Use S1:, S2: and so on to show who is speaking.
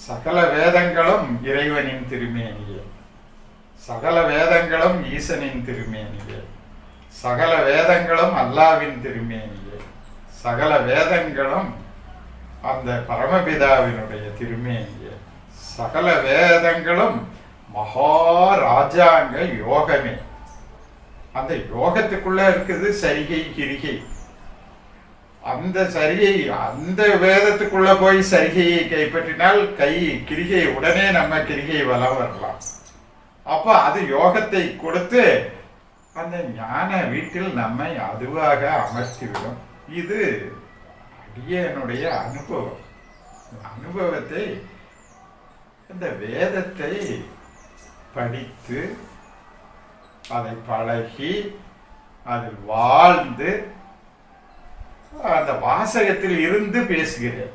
S1: சகல வேதங்களும் இறைவனின் திருமேனியே, சகல வேதங்களும் ஈசனின் திருமேனியே, சகல வேதங்களும் அல்லாவின் திருமேனியே, சகல வேதங்களும் அந்த பரமபிதாவினுடைய திருமேனியே, சகல வேதங்களும் மகாராஜாங்க யோகமே. அந்த யோகத்துக்குள்ள இருக்குது சரிகை கிரிகை. அந்த சரிகை, அந்த வேதத்துக்குள்ள போய் சரிகையை கைப்பற்றினால் கிரிகை உடனே நம்ம கிரிகை வலம் வரலாம். அப்ப அது யோகத்தை கொடுத்து அந்த ஞான வீட்டில் நம்மை அதுவாக அமர்த்திவிடும். இது அடியனுடைய அனுபவம். அனுபவத்தை இந்த வேதத்தை படித்து அதை பழகி அதில் வாழ்ந்து அந்த வாசகத்தில் இருந்து பேசுகிறேன்.